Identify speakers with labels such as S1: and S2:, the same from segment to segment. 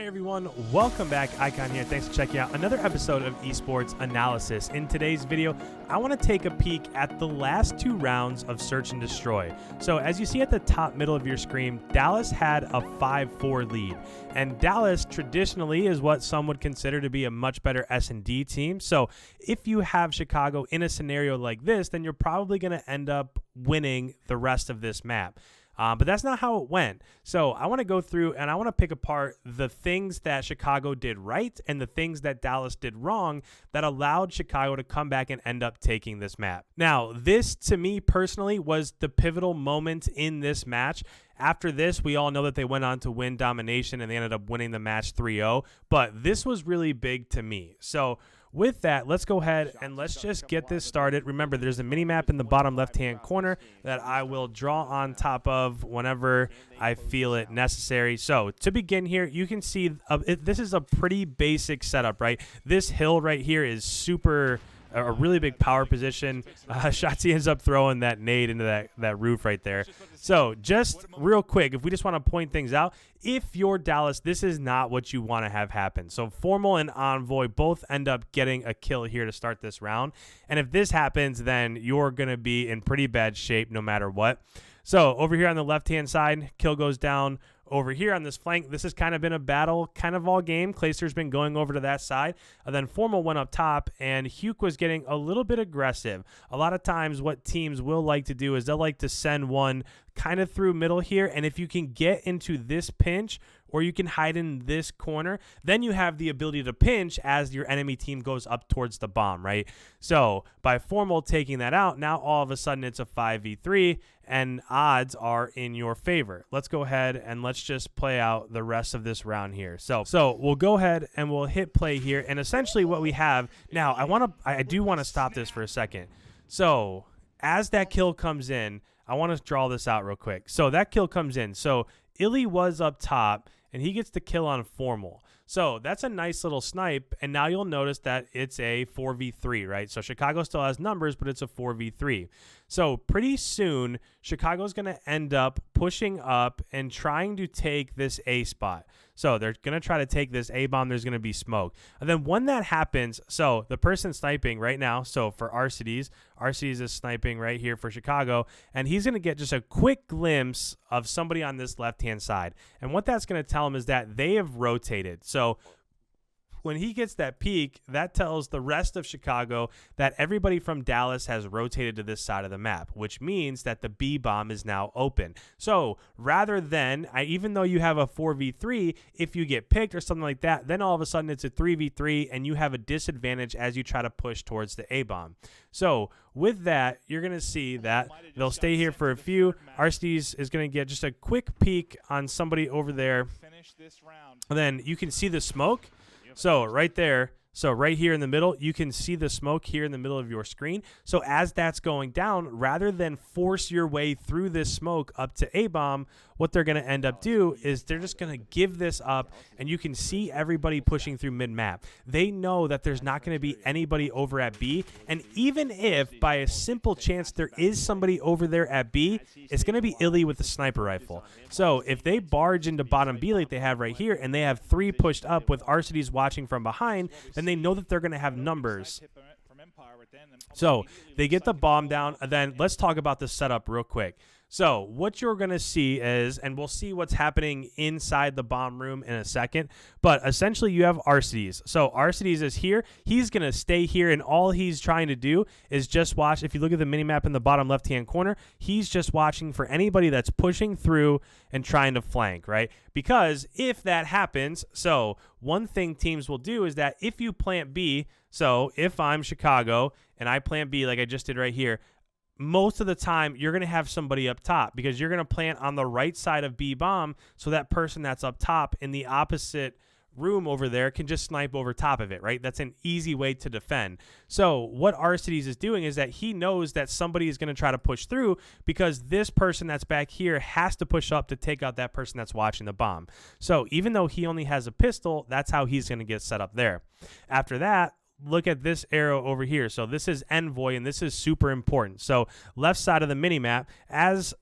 S1: everyone, welcome back. Icon here. Thanks for checking out another episode of Esports Analysis. In today's video, I want to take a peek at the last two rounds of Search and Destroy. So as you see at the top middle of your screen, Dallas had a 5-4 lead. And Dallas traditionally is what some would consider to be a much better S&D team. So if you have Chicago in a scenario like this, then you're probably going to end up winning the rest of this map. But that's not how it went. So I want to go through and I want to pick apart the things that Chicago did right and the things that Dallas did wrong that allowed Chicago to come back and end up taking this map. Now, this to me personally was the pivotal moment in this match. After this, we all know that they went on to win domination and they ended up winning the match 3-0. But this was really big to me. So with that, let's go ahead and let's just get this started. Remember, there's a mini map in the bottom left-hand corner that I will draw on top of whenever I feel it necessary. So to begin here, you can see this is a pretty basic setup, right? This hill right here is a really big power position. Shotzi ends up throwing that nade into that roof right there. So just real quick, if we just want to point things out, if you're Dallas, this is not what you want to have happen. So Formal and Envoy both end up getting a kill here to start this round. And if this happens, then you're going to be in pretty bad shape no matter what. So over here on the left-hand side, kill goes down. Over here on this flank, this has kind of been a battle kind of all game. Clayster's been going over to that side. And then Formal went up top, and Huke was getting a little bit aggressive. A lot of times what teams will like to do is they'll like to send one kind of through middle here. And if you can get into this pinch or you can hide in this corner, then you have the ability to pinch as your enemy team goes up towards the bomb, right? So by Formal taking that out, now all of a sudden it's a 5v3 and odds are in your favor. Let's go ahead and let's just play out the rest of this round here. So we'll go ahead and we'll hit play here. And essentially what we have now, I do want to stop this for a second. So as that kill comes in, I want to draw this out real quick. So that kill comes in. So Illy was up top, and he gets the kill on Formal. So that's a nice little snipe, and now you'll notice that it's a 4v3, right? So Chicago still has numbers, but it's a 4v3. So pretty soon, Chicago's going to end up pushing up and trying to take this A spot. So they're going to try to take this A bomb. There's going to be smoke. And then when that happens, so the person sniping right now, so for Arcides is sniping right here for Chicago, and he's going to get just a quick glimpse of somebody on this left-hand side. And what that's going to tell him is that they have rotated. So when he gets that peek, that tells the rest of Chicago that everybody from Dallas has rotated to this side of the map, which means that the B bomb is now open. So rather than, even though you have a 4v3, if you get picked or something like that, then all of a sudden it's a 3v3 and you have a disadvantage as you try to push towards the A bomb. So with that, you're going to see that they'll stay here for a few. Arcides is going to get just a quick peek on somebody over there. And then you can see the smoke. So right there, so right here in the middle, you can see the smoke here in the middle of your screen. So as that's going down, rather than force your way through this smoke up to A-bomb, what they're going to end up do is they're just going to give this up, and you can see everybody pushing through mid-map. They know that there's not going to be anybody over at B, and even if by a simple chance there is somebody over there at B, it's going to be Illy with the sniper rifle. So if they barge into bottom B like they have right here, and they have 3 pushed up with Arcides watching from behind, then they know that they're going to have numbers. So they get the bomb down, and then let's talk about the setup real quick. So what you're going to see is, and we'll see what's happening inside the bomb room in a second, but essentially you have Arcides. So Arcides is here. He's going to stay here, and all he's trying to do is just watch. If you look at the minimap in the bottom left-hand corner, he's just watching for anybody that's pushing through and trying to flank, right? Because if that happens, so one thing teams will do is that if you plant B, so if I'm Chicago and I plant B like I just did right here, most of the time you're going to have somebody up top because you're going to plant on the right side of B bomb, so that person that's up top in the opposite room over there can just snipe over top of it, right? That's an easy way to defend. So what Arcides is doing is that he knows that somebody is going to try to push through because this person that's back here has to push up to take out that person that's watching the bomb. So even though he only has a pistol, that's how he's going to get set up there. After that, look at this arrow over here. So this is Envoy, and this is super important. So left side of the minimap, as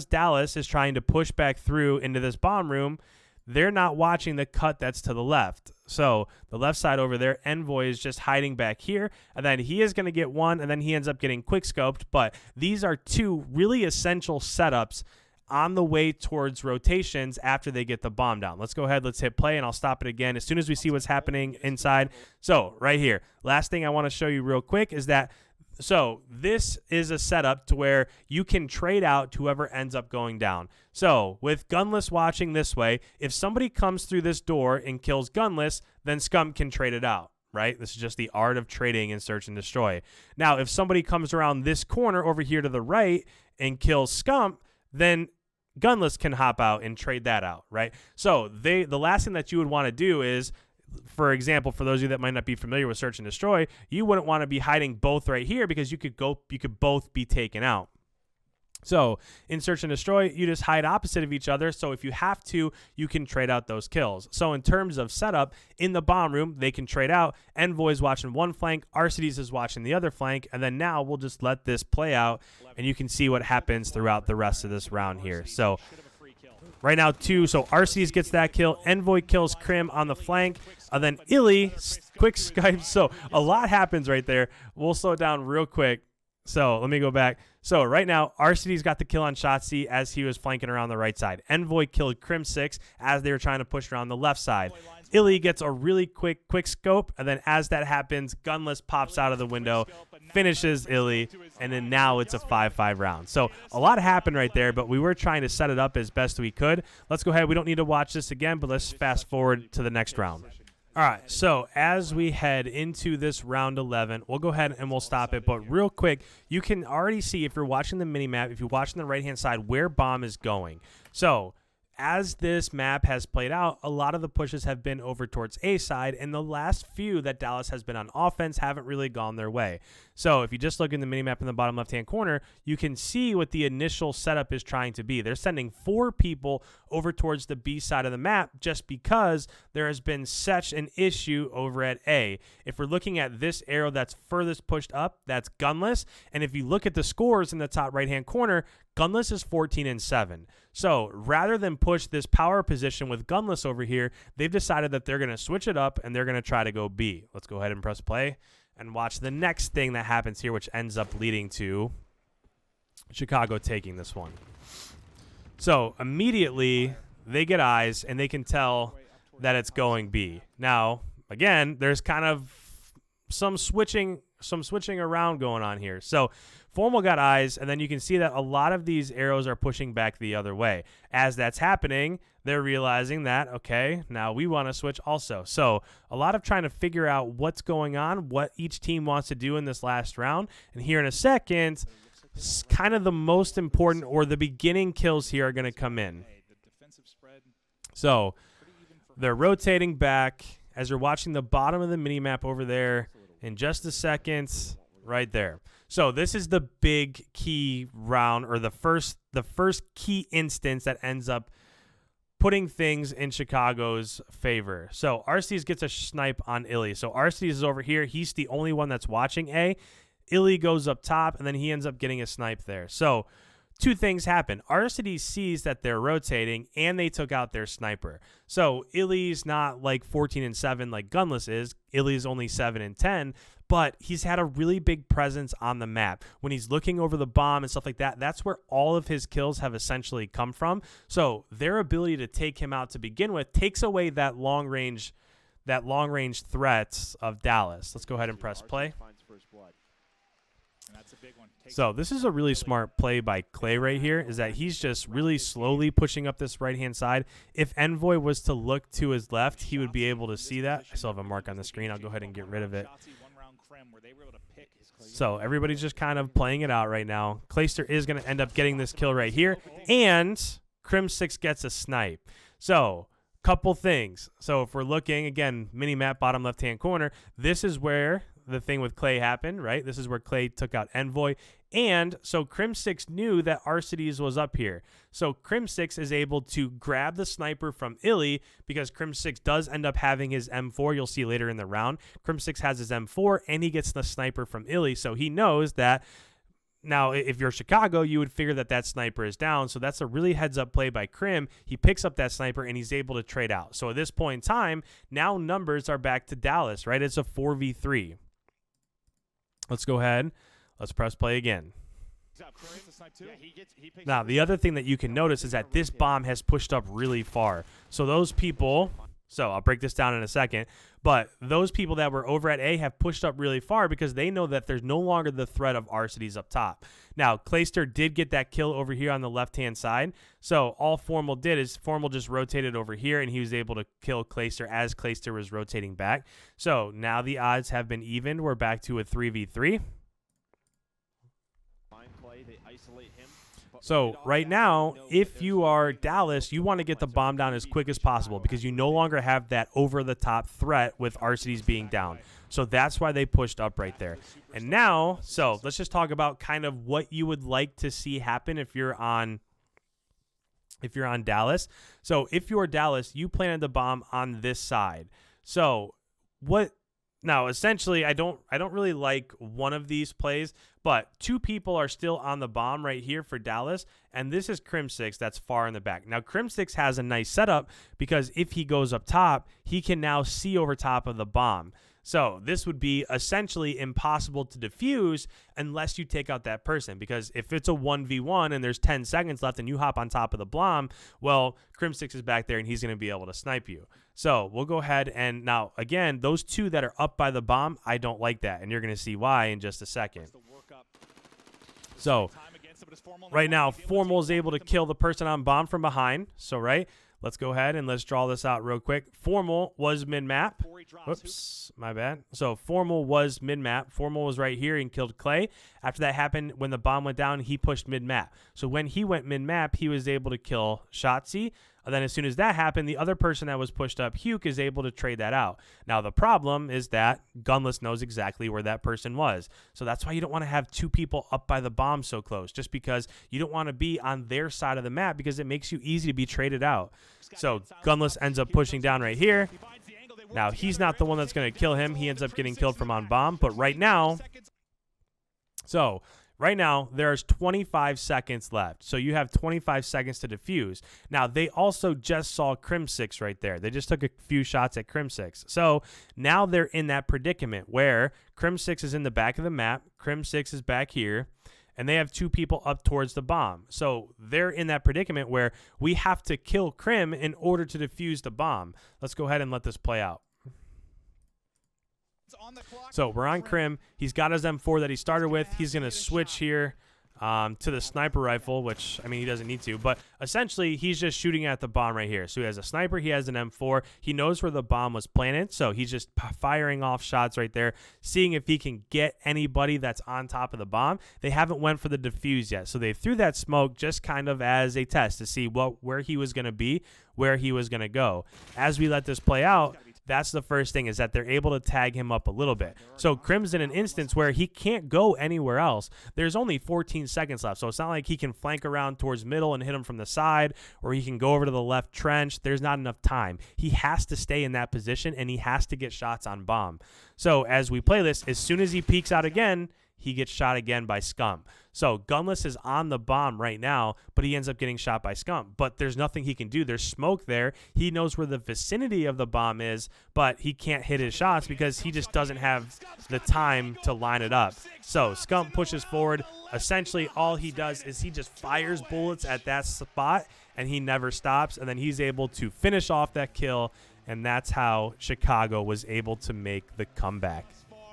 S1: Dallas is trying to push back through into this bomb room, they're not watching the cut that's to the left. So the left side over there, Envoy is just hiding back here, and then he is going to get one, and then he ends up getting quick scoped. But these are two really essential setups on the way towards rotations after they get the bomb down. Let's go ahead, let's hit play, and I'll stop it again as soon as we see what's happening inside. So right here, last thing I want to show you real quick is that, so this is a setup to where you can trade out to whoever ends up going down. So with Gunless watching this way, if somebody comes through this door and kills Gunless, then Scum can trade it out, right? This is just the art of trading in Search and Destroy. Now, if somebody comes around this corner over here to the right and kills Scum, then Gunless can hop out and trade that out, right? So the last thing that you would want to do is, for example, for those of you that might not be familiar with Search and Destroy, you wouldn't want to be hiding both right here because you could both be taken out. So in Search and Destroy, you just hide opposite of each other. So if you have to, you can trade out those kills. So in terms of setup, in the bomb room, they can trade out. Envoy's watching one flank, Arcides is watching the other flank, and then now we'll just let this play out, and you can see what happens throughout the rest of this round here. So right now, so Arcides gets that kill. Envoy kills Crim on the flank. And then Illy, quick Skype. So a lot happens right there. We'll slow it down real quick. So let me go back. So right now, Arcides got the kill on Shotzi as he was flanking around the right side. Envoy killed Crim 6 as they were trying to push around the left side. Illy gets a really quick scope, and then as that happens, Gunless pops out of the window, finishes Illy, and then now it's a 5-5 round. So a lot happened right there, but we were trying to set it up as best we could. Let's go ahead. We don't need to watch this again, but let's fast forward to the next round. All right, so as we head into this round 11, we'll go ahead and we'll stop it. But real quick, you can already see, if you're watching the mini-map, if you're watching the right-hand side, where bomb is going. So as this map has played out, a lot of the pushes have been over towards A side, and the last few that Dallas has been on offense haven't really gone their way. So if you just look in the minimap in the bottom left-hand corner, you can see what the initial setup is trying to be. They're sending 4 people over towards the B side of the map just because there has been such an issue over at A. If we're looking at this arrow that's furthest pushed up, that's Gunless, and if you look at the scores in the top right-hand corner, Gunless is 14-7. So rather than push this power position with Gunless over here, they've decided that they're going to switch it up and they're going to try to go B. Let's go ahead and press play and watch the next thing that happens here, which ends up leading to Chicago taking this one. So immediately they get eyes and they can tell that it's going B. Now, again, there's kind of some switching around going on here. So Formal got eyes, and then you can see that a lot of these arrows are pushing back the other way. As that's happening, they're realizing that, okay, now we want to switch also. So a lot of trying to figure out what's going on, what each team wants to do in this last round. And here in a second, kind of the most important, or the beginning kills here are going to come in. So they're rotating back as you're watching the bottom of the mini-map over there in just a second, right there. So this is the big key round, or the first key instance that ends up putting things in Chicago's favor. So Arcides gets a snipe on Illy. So Arcides is over here. He's the only one that's watching A. Illy goes up top, and then he ends up getting a snipe there. So 2 things happen. Arcides sees that they're rotating, and they took out their sniper. So Illy's not like 14-7 like Gunless is. Illy's only 7-10. But he's had a really big presence on the map. When he's looking over the bomb and stuff like that, that's where all of his kills have essentially come from. So their ability to take him out to begin with takes away that long range threats of Dallas. Let's go ahead and press play. So this is a really smart play by Clay right here, is that he's just really slowly pushing up this right-hand side. If Envoy was to look to his left, he would be able to see that. I still have a mark on the screen. I'll go ahead and get rid of it. So everybody's just kind of playing it out right now. Clayster is going to end up getting this kill right here, and Crim 6 gets a snipe. So couple things. So if we're looking, again, mini-map, bottom left-hand corner, this is where the thing with Clay happened, right? This is where Clay took out Envoy. And so Crim 6 knew that Arcides was up here. So Crim 6 is able to grab the sniper from Illy, because Crim 6 does end up having his M4. You'll see later in the round. Crim 6 has his M4, and he gets the sniper from Illy. So he knows that Now, if you're Chicago, you would figure that that sniper is down. So that's a really heads-up play by Krim. He picks up that sniper, and he's able to trade out. So at this point in time, now numbers are back to Dallas, right? It's a 4v3. Let's go ahead. Let's press play again. Now, the other thing that you can notice is that this bomb has pushed up really far. So those people... So I'll break this down in a second. But those people that were over at A have pushed up really far because they know that there's no longer the threat of Arcides up top. Now, Clayster did get that kill over here on the left-hand side. So all Formal did is Formal just rotated over here, and he was able to kill Clayster as Clayster was rotating back. So now the odds have been evened. We're back to a 3v3. So right now, if you are Dallas, you want to get the bomb down as quick as possible because you no longer have that over-the-top threat with Arcides being down. So that's why they pushed up right there. And now, so let's just talk about kind of what you would like to see happen if you're on Dallas. So if you're Dallas, you planted the bomb on this side. So what... Now, essentially, I don't really like one of these plays, but two people are still on the bomb right here for Dallas, and this is Crim6 that's far in the back. Now, Crim6 has a nice setup because if he goes up top, he can now see over top of the bomb. So this would be essentially impossible to defuse unless you take out that person, because if it's a 1v1 and there's 10 seconds left and you hop on top of the bomb, well, Crim6 is back there and he's going to be able to snipe you. So we'll go ahead and now, again, those two that are up by the bomb, I don't like that, and you're going to see why in just a second. So right now, Formal is able to kill the person on bomb from behind. So, right, let's go ahead and let's draw this out real quick. Formal was mid-map. Whoops, my bad. So Formal was mid-map. Formal was right here and killed Clay. After that happened, when the bomb went down, he pushed mid-map. So when he went mid-map, he was able to kill Shotzi. And then as soon as that happened, the other person that was pushed up, Hugh, is able to trade that out. Now, the problem is that Gunless knows exactly where that person was. So that's why you don't want to have two people up by the bomb so close, just because you don't want to be on their side of the map because it makes you easy to be traded out. So Gunless ends up pushing down right here. Now, he's not the one that's going to kill him. He ends up getting killed from on bomb. But right now, there's 25 seconds left. So you have 25 seconds to defuse. Now, they also just saw Crim6 right there. They just took a few shots at Crim6. So now they're in that predicament where Crim6 is in the back of the map. Crim6 is back here. And they have two people up towards the bomb. So they're in that predicament where we have to kill Crim in order to defuse the bomb. Let's go ahead and let this play out. So we're on Crim. He's got his M4 that he started with. He's going to switch here to the sniper rifle, which, I mean, he doesn't need to. But essentially, he's just shooting at the bomb right here. So he has a sniper. He has an M4. He knows where the bomb was planted. So he's just firing off shots right there, seeing if he can get anybody that's on top of the bomb. They haven't went for the defuse yet. So they threw that smoke just kind of as a test to see where he was going to be, where he was going to go. As we let this play out, that's the first thing, is that they're able to tag him up a little bit. So Crim's in an instance where he can't go anywhere else. There's only 14 seconds left, so it's not like he can flank around towards middle and hit him from the side, or he can go over to the left trench. There's not enough time. He has to stay in that position, and he has to get shots on bomb. So as we play this, as soon as he peeks out again, he gets shot again by Scum. So Gunless is on the bomb right now, but he ends up getting shot by Scum. But there's nothing he can do. There's smoke there. He knows where the vicinity of the bomb is, but he can't hit his shots because he just doesn't have the time to line it up. So Scum pushes forward. Essentially, all he does is he just fires bullets at that spot, and he never stops. And then he's able to finish off that kill, and that's how Chicago was able to make the comeback.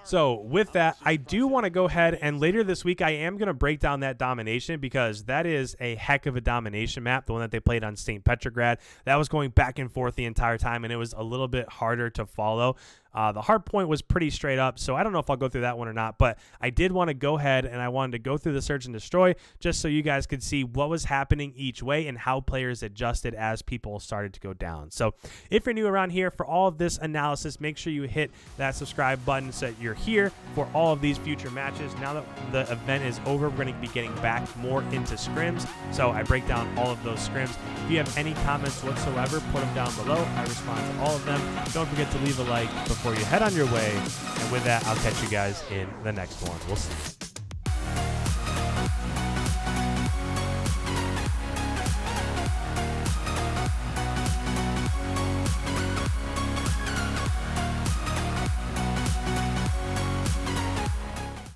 S1: So with that, I do want to go ahead and later this week, I am going to break down that domination because that is a heck of a domination map, the one that they played on St. Petrograd. That was going back and forth the entire time, and it was a little bit harder to follow. The hard point was pretty straight up, so I don't know if I'll go through that one or not, but I did want to go ahead and I wanted to go through the search and destroy just so you guys could see what was happening each way and how players adjusted as people started to go down. So if you're new around here, for all of this analysis, make sure you hit that subscribe button so that you're here for all of these future matches. Now that the event is over, we're going to be getting back more into scrims, so I break down all of those scrims. If you have any comments whatsoever, put them down below. I respond to all of them. Don't forget to leave a like before you head on your way. And with that, I'll catch you guys in the next one. We'll see.